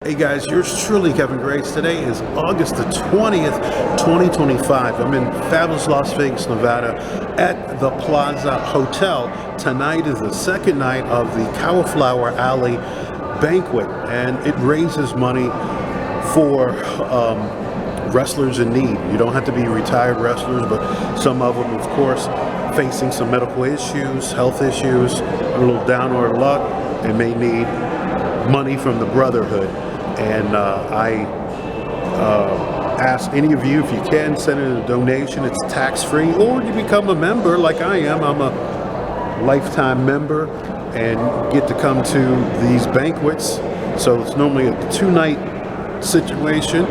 Hey guys, yours truly, Kevin Grace. Today is August the 20th, 2025. I'm in fabulous Las Vegas, Nevada at the Plaza Hotel. Tonight is the second night of the Cauliflower Alley banquet, and it raises money for wrestlers in need. You don't have to be retired wrestlers, but some of them, of course, facing some medical issues, health issues, a little down on luck, and may need money from the Brotherhood. And I ask any of you, if you can, send in a donation. It's tax-free, or you become a member like I am. I'm a lifetime member and get to come to these banquets. So it's normally a two-night situation.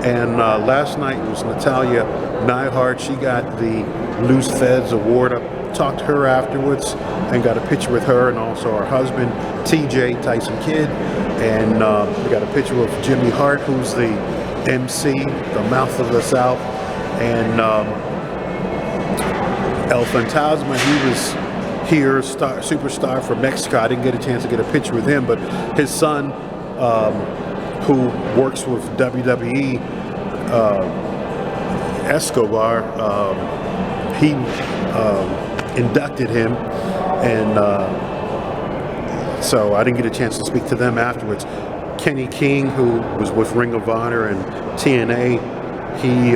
And last night was Natalia Neihart. She got the Loose Feds Award. I talked to her afterwards and got a picture with her and also her husband, TJ, Tyson Kidd. And we got a picture with Jimmy Hart, who's the MC, the mouth of the South. And El Fantasma, he was here, superstar from Mexico. I didn't get a chance to get a picture with him, but his son, who works with WWE, Escobar, he inducted him, and so I didn't get a chance to speak to them afterwards. Kenny King, who was with Ring of Honor and TNA, he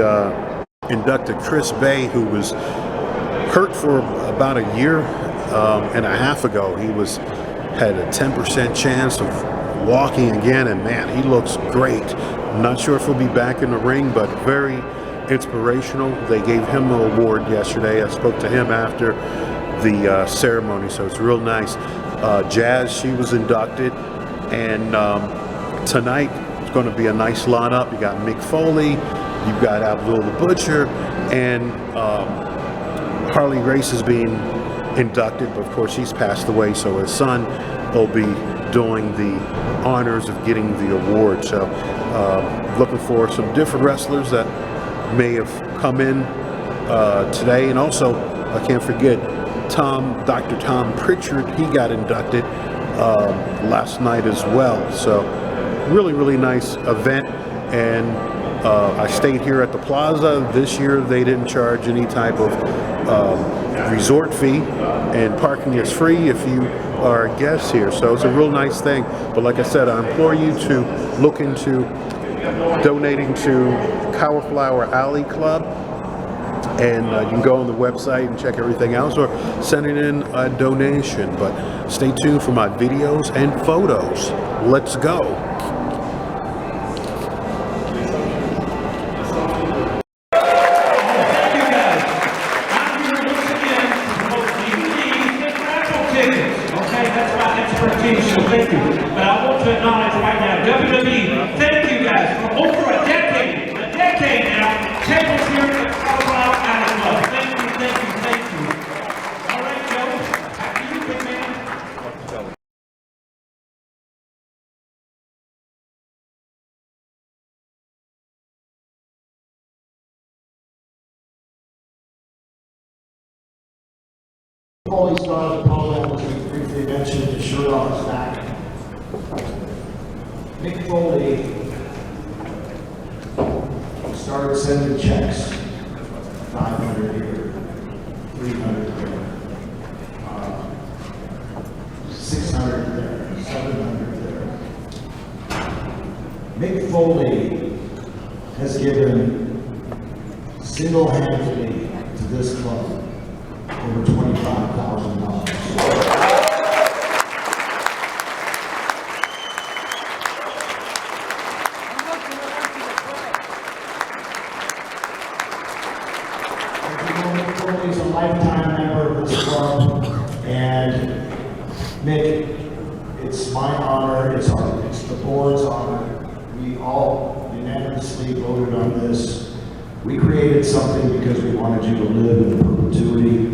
inducted Chris Bay, who was hurt for about a year and a half ago. He had a 10% chance of walking again, and man, he looks great. I'm not sure if he'll be back in the ring, but very inspirational. They gave him the award yesterday. I spoke to him after the ceremony, so it's real nice. Jazz, she was inducted, and tonight it's going to be a nice lineup. You got Mick Foley, you've got Abdul the Butcher, and Harley Race is being inducted, but of course she's passed away, so his son will be doing the honors of getting the award. So looking for some different wrestlers that may have come in today. And also, I can't forget Dr. Tom Pritchard. He got inducted last night as well. So really, really nice event. And I stayed here at the Plaza. This year they didn't charge any type of resort fee, and parking is free if you are a guest here. So it's a real nice thing. But like I said, I implore you to look into donating to Cauliflower Alley Club, and you can go on the website and check everything else, or sending in a donation. But stay tuned for my videos and photos. Let's go. Thank you. But I want to acknowledge right now, WWE, thank you guys for over a decade now, tables here at the Cauliflower Alley Club. Thank you. All right, Joe, back to you, big man. Foley started the program, as we briefly mentioned, his shirt off his back. Mick Foley started sending checks, 500 here, 300 there, 600 there, 700 there. Mick Foley has given single-handedly to this club over $25,000. He's a lifetime member of this club, and Mick, it's my honor, it's the board's honor. We all unanimously voted on this. We created something because we wanted you to live in perpetuity.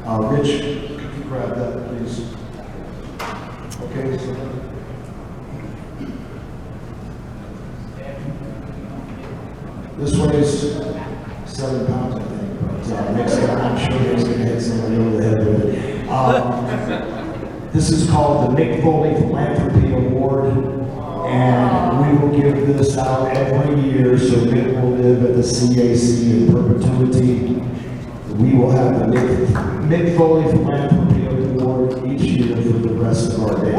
Rich, could you grab that, please? Okay, so this weighs 7 pounds, I think, but Nick's I'm sure he's going to hit somebody over the head with it. This is called the Mick Foley Philanthropy Award, and we out every year, so Mick will live at the CAC in perpetuity. We will have the Mick Foley Philanthropy Award each year for the rest of our days.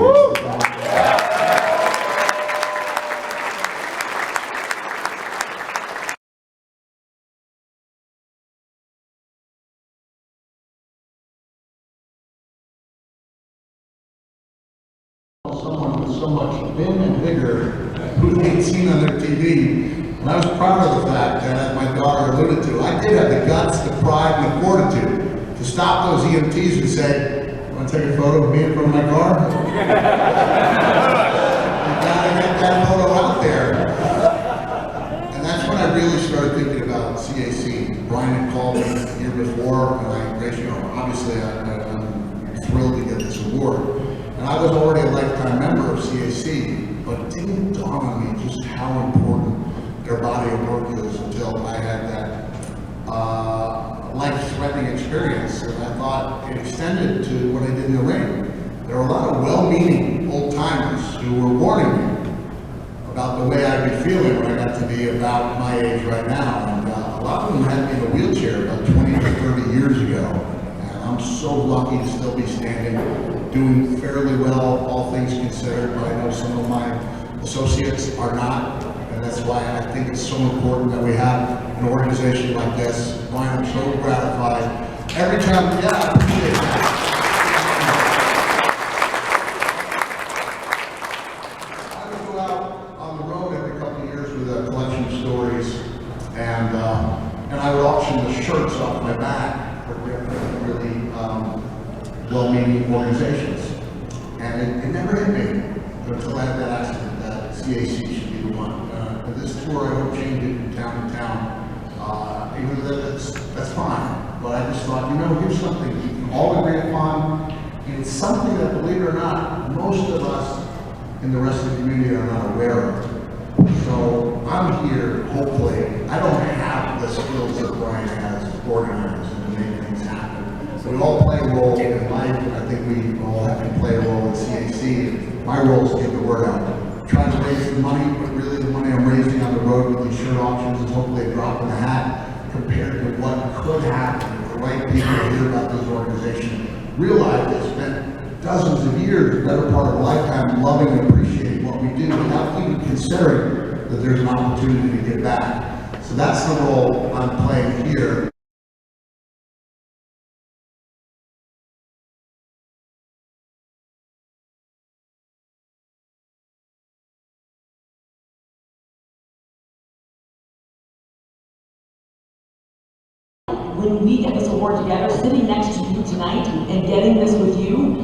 Someone with so much vim and vigor who they'd seen on their TV. And I was proud of the fact that, as my daughter alluded to, I did have the guts, the pride, and the fortitude to stop those EMTs and say, "Want to take a photo of me in front of my car?" You gotta get that photo out there. And that's when I really started thinking about CAC. Brian had called me the year before, and obviously I'm thrilled to get this award. And I was already a lifetime member of CAC, but it didn't dawn on me just how important their body of work is until I had that life-threatening experience. And I thought it extended to what I did in the ring. There were a lot of well-meaning old-timers who were warning me about the way I'd be feeling when I got to be about my age right now. And a lot of them had me in a wheelchair about 20 to 30 years ago. And I'm so lucky to still be standing, doing fairly well, all things considered, but I know some of my associates are not, and that's why I think it's so important that we have an organization like this. Ryan, I'm so gratified. Every time, yeah, I appreciate that. I would go out on the road every couple of years with a collection of stories, and I would auction the shirts off my back for really well-meaning organizations. And it never hit me until I had that accident that CAC should be the one. For this tour, I hope change it from town to town. Even though that's fine. But I just thought, here's something we can all agree upon. And it's something that, believe it or not, most of us in the rest of the community are not aware of. So I'm here, hopefully. I don't have the skills that Brian has to organize and to make things happen. We all play a role in life, and I think we all have to play a role in CAC. My role is to get the word out. Trying to raise the money, but really the money I'm raising on the road with these shirt auctions is hopefully a drop in the hat compared to what could happen if the right people hear about this organization, realize they spent dozens of years, the better part of a lifetime, loving and appreciating what we do without even considering that there's an opportunity to give back. So that's the role I'm playing here. When we get this award together, sitting next to you tonight and getting this with you,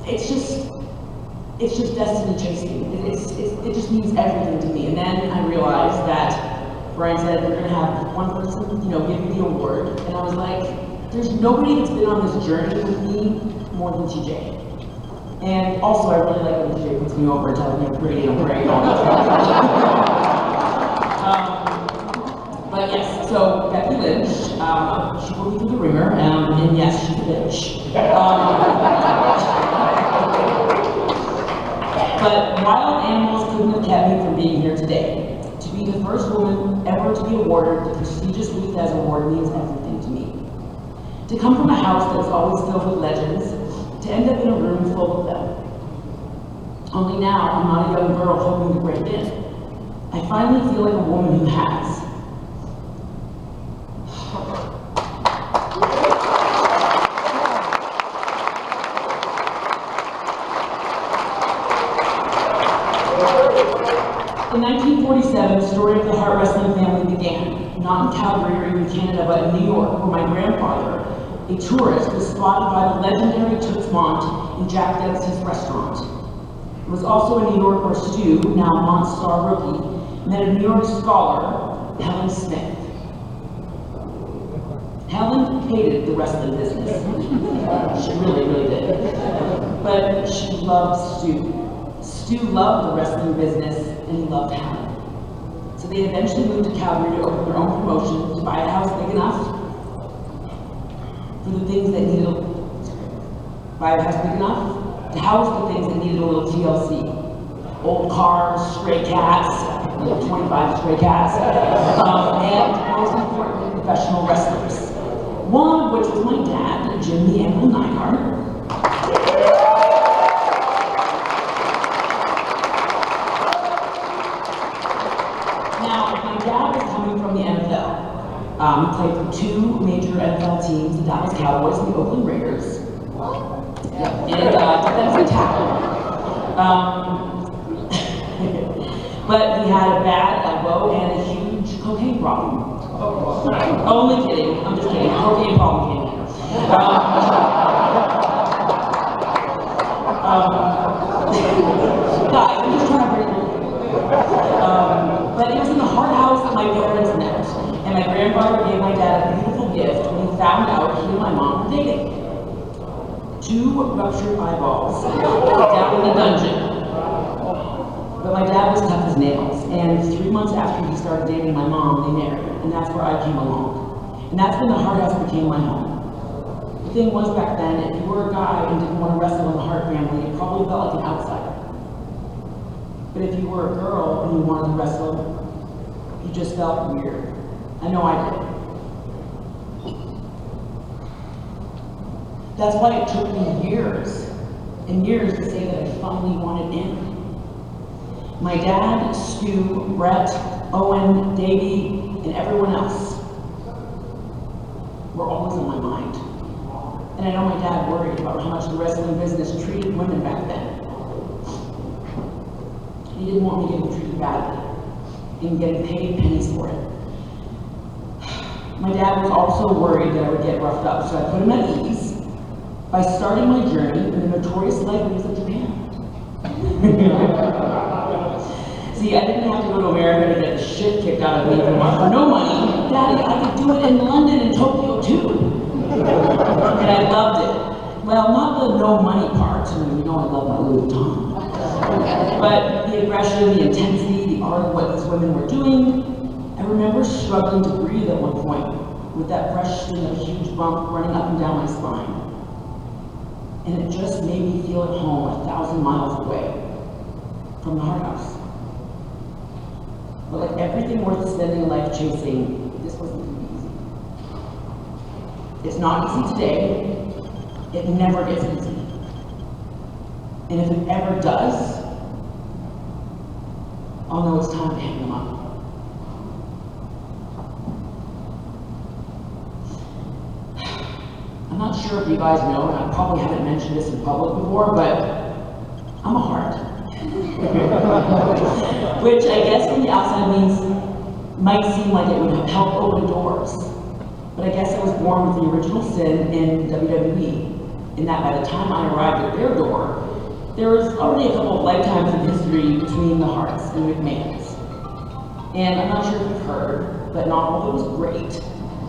it's just destiny chasing. It just means everything to me. And then I realized that Brian said we're gonna have one person, give me the award. And I was like, there's nobody that's been on this journey with me more than TJ. And also, I really like when TJ puts me over and tells me I'm pretty and I'm great. But yes, so Becky Lynch, she put me through the ringer, and yes, she's a bitch. But wild animals couldn't have kept me from being here today. To be the first woman ever to be awarded the prestigious Ruth As Award means everything to me. To come from a house that was always filled with legends, to end up in a room full of them. Only now, I'm not a young girl hoping to break in. I finally feel like a woman who has. In 1947, the story of the Hart wrestling family began, not in Calgary or even Canada, but in New York, where my grandfather, a tourist, was spotted by the legendary Toots Mondt in Jack Dempsey's restaurant. It was also in New York where Stu, now Mondt's star rookie, met a New York scholar, Helen Smith. Helen hated the wrestling business. She really, really did. But she loved Stu. Stu loved the wrestling business, and he loved Helen. So they eventually moved to Calgary to open their own promotion, to buy a house big enough for the things that needed buy a house big enough to house the things that needed a little TLC. old cars, stray cats, 25 stray cats, and most importantly, professional wrestlers. One of which was my dad, Jim the Animal Neidhart. Now, my dad was coming from the NFL. He played for two major NFL teams, the Dallas Cowboys and the Oakland Raiders. Yep. And defensive tackle. But he had a bad elbow and a huge cocaine problem. Only kidding. I'm just kidding. Cocaine problem came in. Guys, I'm just trying to bring it. But it was in the hard house that my parents met. And my grandfather gave my dad a beautiful gift when he found out he and my mom were dating. 2 ruptured eyeballs down in the dungeon. But my dad was tough as nails, and 3 months after he started dating my mom, they married, and that's where I came along. And that's when the Hart House became my home. The thing was back then, if you were a guy and didn't want to wrestle in the Hart family, it probably felt like an outsider. But if you were a girl and you wanted to wrestle, you just felt weird. I know I did. That's why it took me years and years to say that I finally wanted in. My dad, Stu, Brett, Owen, Davey, and everyone else were always on my mind. And I know my dad worried about how much the wrestling business treated women back then. He didn't want me getting treated badly and getting paid pennies for it. My dad was also worried that I would get roughed up, so I put him at ease by starting my journey in the notorious libraries of Japan. See, I didn't have to go to America to get the shit kicked out of me for no money. Daddy, I could do it in London and Tokyo too. And I loved it. Well, not the no money part. I mean, you know I love my Louis Vuitton. But the aggression, the intensity, the art of what these women were doing. I remember struggling to breathe at one point with that fresh sting of a huge bump running up and down my spine. And it just made me feel at home 1,000 miles away from the Hart House. But like everything worth spending a life chasing, this wasn't gonna be easy. It's not easy today. It never gets easy. And if it ever does, I'll know it's time to hang them up. I'm not sure if you guys know, and I probably haven't mentioned this in public before, but I'm a heart. Which I guess from the outside means, might seem like it would have helped open doors. But I guess I was born with the original sin in WWE, in that by the time I arrived at their door, there was already a couple of lifetimes of history between the Harts and McMahons. And I'm not sure if you've heard, but not all of it was great.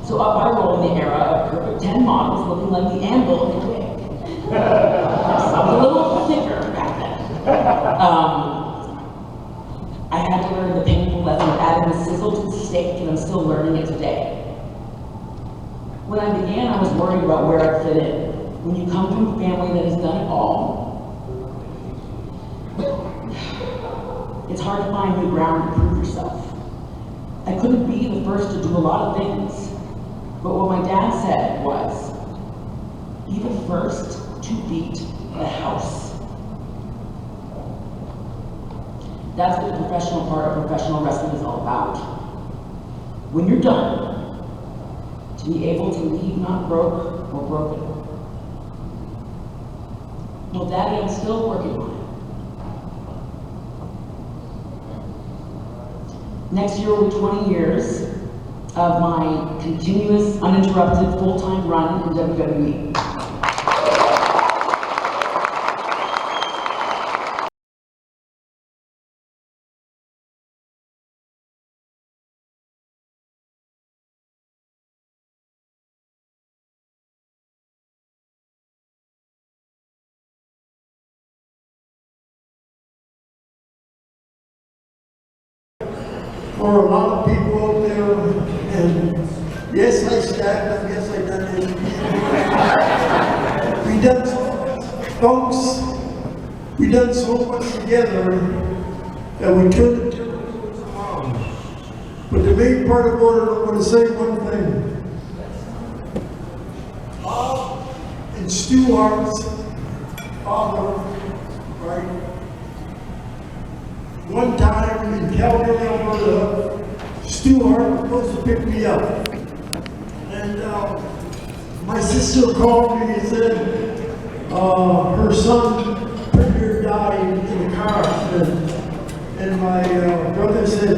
So up I roll in the era of perfect 10 models looking like the Anvil in a wig. I was a little thicker back then. I had to learn the painful lesson of adding the sizzle to the steak, and I'm still learning it today. When I began, I was worried about where I'd fit in. When you come from a family that has done it all, it's hard to find new ground to prove yourself. I couldn't be the first to do a lot of things, but what my dad said was, be the first to beat the house. That's what the professional part of professional wrestling is all about. When you're done, to be able to leave not broke or broken. Well, Daddy, I'm still working on it. Next year will be 20 years of my continuous, uninterrupted, full-time run in WWE. For a lot of people out there, and yes, I stabbed them, yes, I done it. We done, folks, we done so much together. and we turned the tables around. But the main part of what I want to say one thing. Bob and Stu Hart's father, right? One time in Calgary, Alberta, Stu Hart was supposed to pick me up. And my sister called me and said her son died in a car accident. And my brother said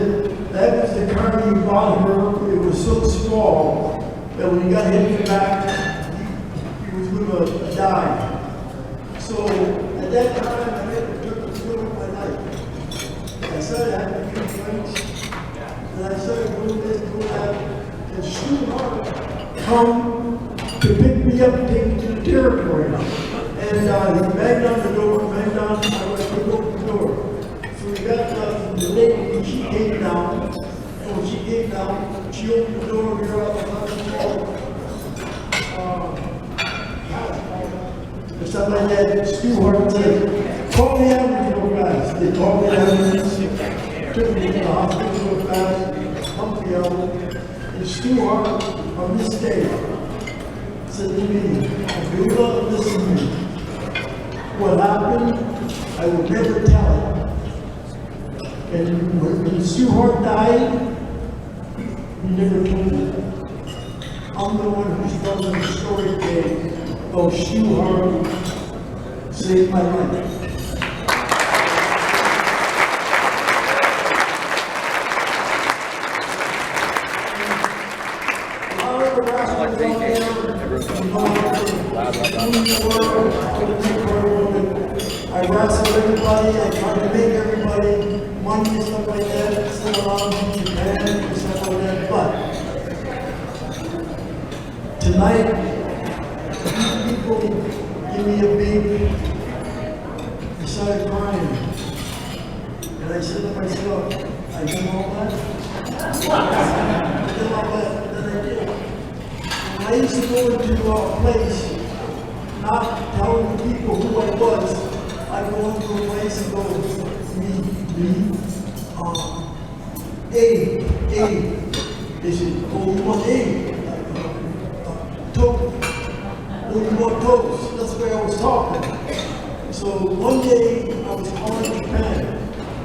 that was the car you bought her. It was so small that when he got hit in the back, he was going to die. So at that time, I had to took the field of my life. I started having new friends, and I started doing this, doing that, and Stu Hart come to pick me up and take me to the territory. And he banged on the door, banged on, I went to open the door. So we got the lady, she came down, and when she came down, she opened the door, we were out the wall. Or something like that. Stu Hart said, call the ambulance real fast. They called the ambulance, took me to the hospital real fast, pumped me out. And Stu Hart, on this day, said to me, if you don't listen to me, what happened, I will never tell it. And when Stu Hart died, he never told me. I'm the one who's telling the story today. Oh, Stu Hart saved my life. I wrestled everybody, I tried to make everybody money and stuff like that, sell around in Japan and stuff like that, but tonight, people give me a big, I started crying. And I said to myself, I did all that. I did all that, and I did. And I used to go into a place, not telling the people who I was. I go into a place and go, They said, oh, you want toast. Oh, you want toast. That's where I was talking. So one day I was calling Japan,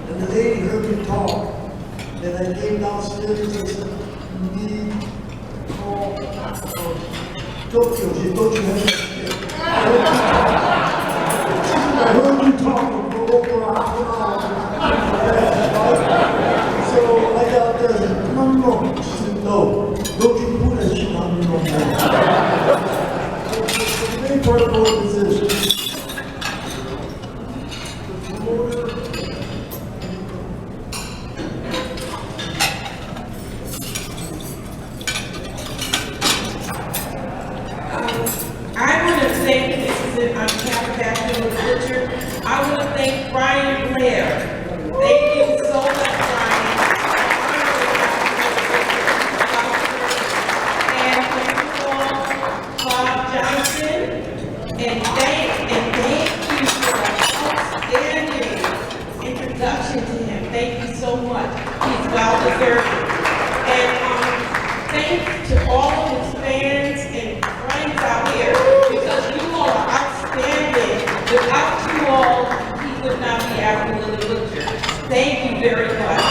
and the lady heard me talk. And I came downstairs and said, you need to call Tokyo. She thought you had I heard you talking for over a half an hour. So I got out there and said, no. She said, no, don't you put that shit on me no more. The main part of what this is, the promoter, I want to thank, this is it, I'm Catherine Catherine with Butcher. I want to thank Brian Blair. Thank you so much, Brian. And Principal Bob Johnson. And thank you for an outstanding introduction to him. Thank you so much. He's well deserved. And thanks to all of his fans and friends out here, because you all are outstanding. Without you all, he would not be African Little Butcher. Thank you very much.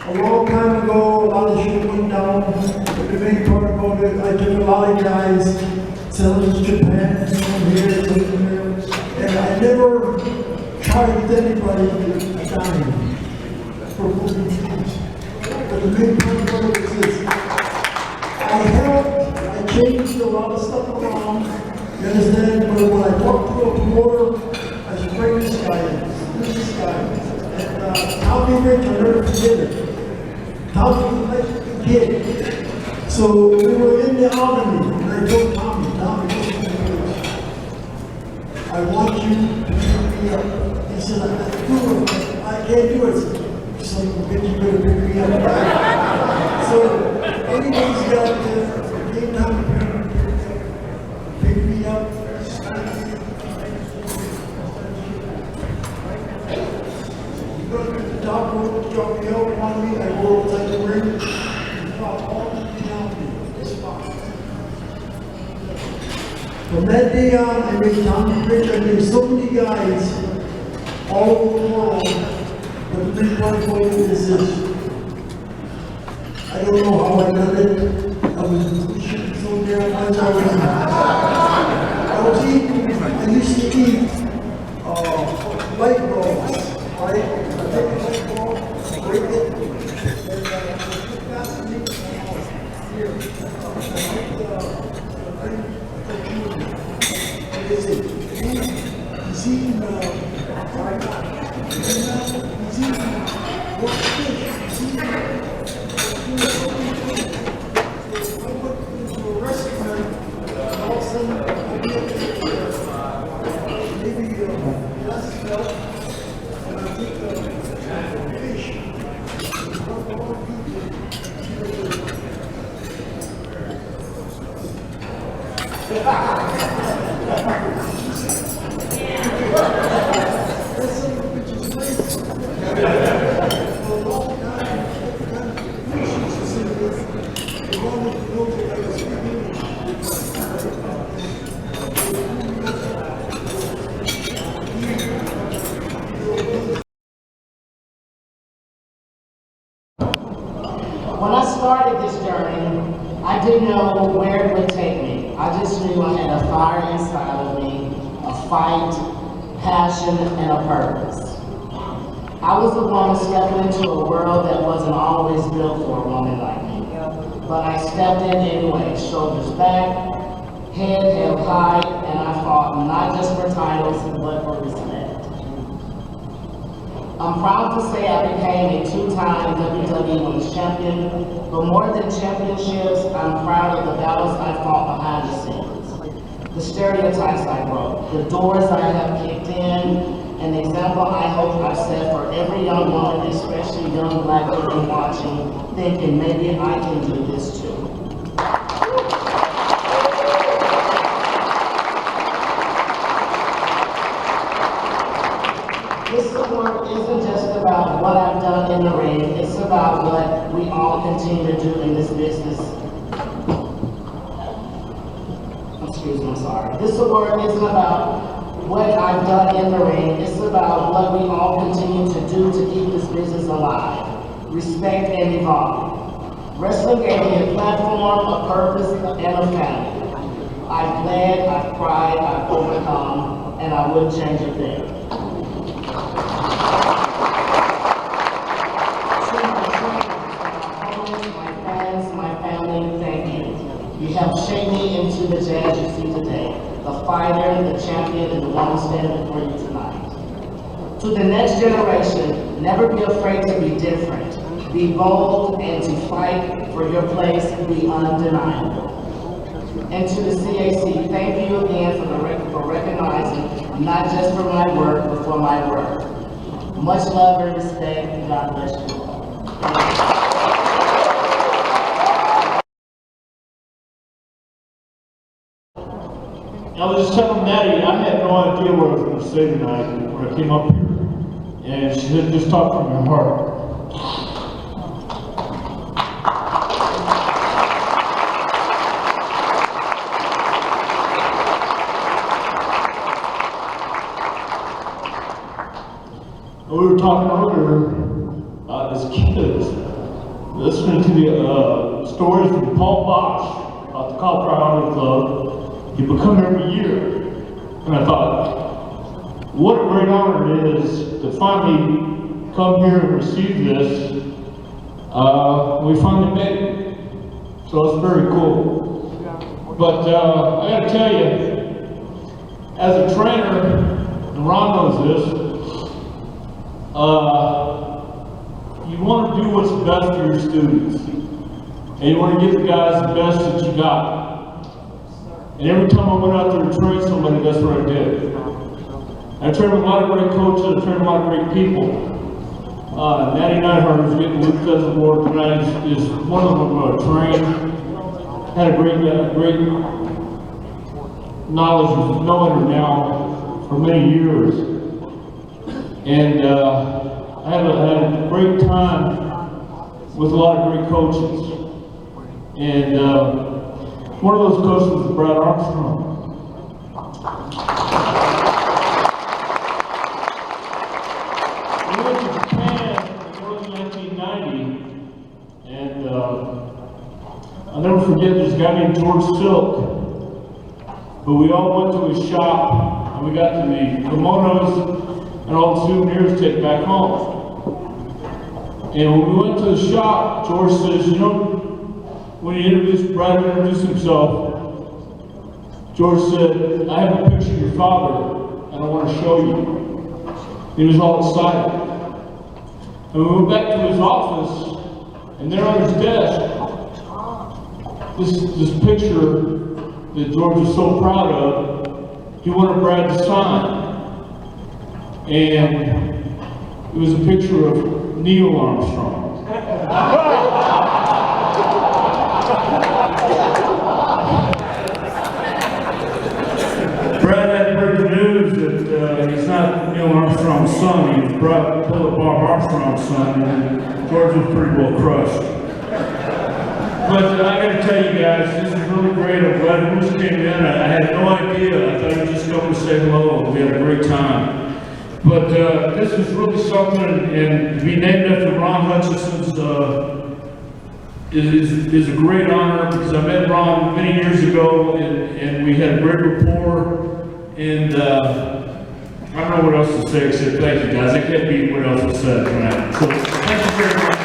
A long time ago, a lot of shit went down, but the main part about it, I took a lot of guys selling to Japan, some here, some there, and I never charged anybody a dime for moving things. But the main part about it is this, I changed a lot of stuff around, you understand, but when I talked to a promoter, I said, bring this guy in, this guy. Tommy Rich, I'll never forget it. Tommy was a nice kid. So we were in the army, and I told Tommy, listen to this. I want you to pick me up. He said, I can't do it. Son of a bitch, you better pick me up. So anybody's got to, came down to pick me up. Bob will drop me out on me, I go outside the ring, and pop all the way down here, this far. From that day on, I made Tommy Rich, I made so many guys all over the world what the 3-point fight this is. I don't know how I done it. I was shooting so damn much. I used to eat light balls, right? I take a light ball, break it, and that's the thing here. He's eating what fish? He's eating When I started this journey, I didn't know where it would take me. I just knew I had a fire inside of me, a fight, passion, and a purpose. I was the one stepping into a world that wasn't always built for a woman like me. But I stepped in anyway, shoulders back, head held high, and I fought not just for titles, but for respect. I'm proud to say I became a 2-time WWE Women's Champion, but more than championships, I'm proud of the battles I fought behind the scenes, the stereotypes I broke, the doors I have kicked in, an example I hope I've set for every young woman, especially young black women watching, thinking maybe I can do this too. This award isn't just about what I've done in the ring, it's about what we all continue to do in this business. Excuse me, I'm sorry. This award isn't about what I've done in the ring, it's about what we all continue to do to keep this business alive, respect and evolve. Wrestling gave me a platform, a purpose, and a family. I've bled, I've cried, I've overcome, and I wouldn't change a thing. You have shaped me into the Jazz you see today, the fighter, the champion, and the one standing before you tonight. To the next generation, never be afraid to be different. Be bold and to fight for your place, be undeniable. And to the CAC, thank you again for recognizing not just for my work, but for my work. Much love and respect, and God bless you all. I was just telling Maddie, I had no idea what I was going to say tonight when I came up here. And she said, just talk from your heart. We were talking earlier as kids, listening to the stories from Paul Bosch about the Cauliflower Alley Club. You become every year. And I thought, what a great honor it is to finally come here and receive this. We finally made it. So it's very cool. But I gotta tell you, as a trainer, and Ron knows this, you want to do what's best for your students. And you want to give the guys the best that you got. And every time I went out there to train somebody, that's what I did. I trained with a lot of great coaches, I trained with a lot of great people. Natty Neidhart, who's getting Luke Fez Award tonight, is one of them I'm going to train. Had a great knowledge of knowing her now for many years. And I had a great time with a lot of great coaches. And one of those coaches was Brad Armstrong. We went to Japan in early 1990, and I'll never forget this guy named George Silk. But we all went to his shop, and we got the kimonos and all the souvenirs to take back home. And when we went to the shop, George says, you know, when Brad introduced himself, George said, I have a picture of your father, and I want to show you. He was all excited. And we went back to his office, and there on his desk, this picture that George was so proud of, he wanted Brad to sign. And it was a picture of Neil Armstrong. Brad had heard the news that he's not Neil Armstrong's son, he was Philip Bob Armstrong's son, and George was pretty well crushed. But I gotta tell you guys, this is really great. I'm glad Bruce came in. I had no idea. I thought he'd just come to say hello. We had a great time. But this is really something, and to be named after Ron Hutchinson's is a great honor, because I met Ron many years ago, and we had a great rapport. And I don't know what else to say except thank you guys. I can't beat what else was said tonight. So thank you very much.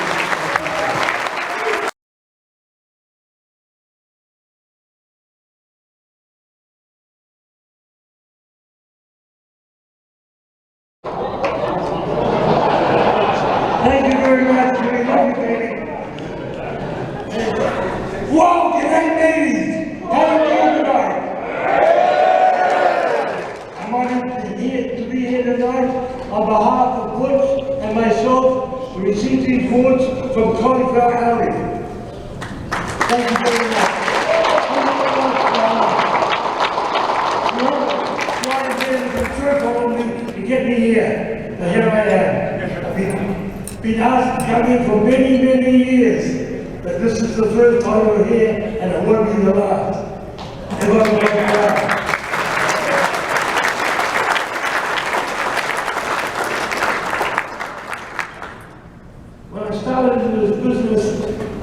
Thank you very much. We love you, baby. Whoa, g'day, ladies. How are you doing tonight? I'm honored to be here tonight on behalf of Butch and myself to receive these awards from Cauliflower Alley. Thank you very much. To get me here, but here I am. Been asked to come here for many, many years, but this is the first time we're here, and it won't be the last. It won't be the last. When I started in this business,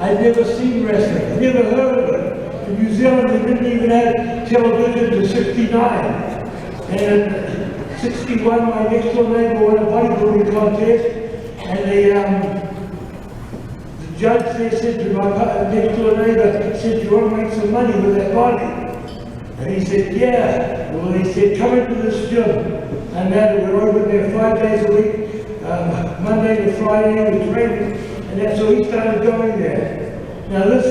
I'd never seen wrestling, I'd never heard of it. In New Zealand, they didn't even have television to 69. And 61, my next door neighbor won a bodybuilding contest, and the judge there said to my next door neighbor, said, "Do you want to make some money with that body?" And he said, "Yeah." Well, he said, "Come into this gym." And now we're open there 5 days a week, Monday to Friday, we train, and that's so he started going there. Now this,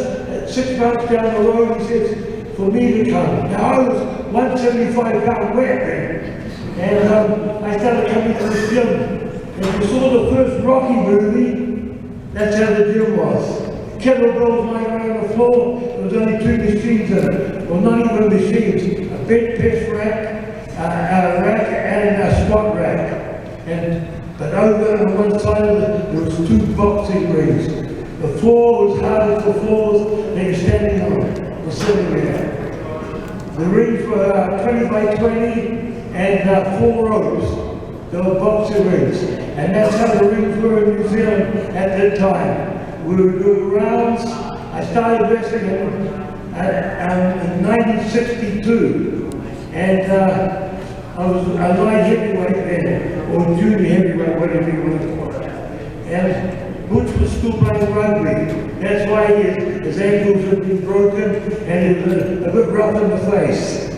6 months down the road, he says, for me to come. Now I was 175 pound weight then. And I started coming to the gym. And if you saw the first Rocky movie, that's how the gym was. Kettlebells lying around the floor, there was only 2 machines in it. Well, not even machines. A bench press rack, a rack, and a squat rack. But over on one side of it, there was 2 boxing rings. The floor was hard as the floors they were standing on, or sitting there. The rings were 20 by 20 and 4 ropes. They were boxing rings. And that's how the rings were in New Zealand at that time. We would do rounds. I started wrestling in 1962. And I was a light heavyweight then, or junior heavyweight, whatever you want to call it. And Butch was still playing rugby. That's why his ankles had been broken and he was a bit rough in the face.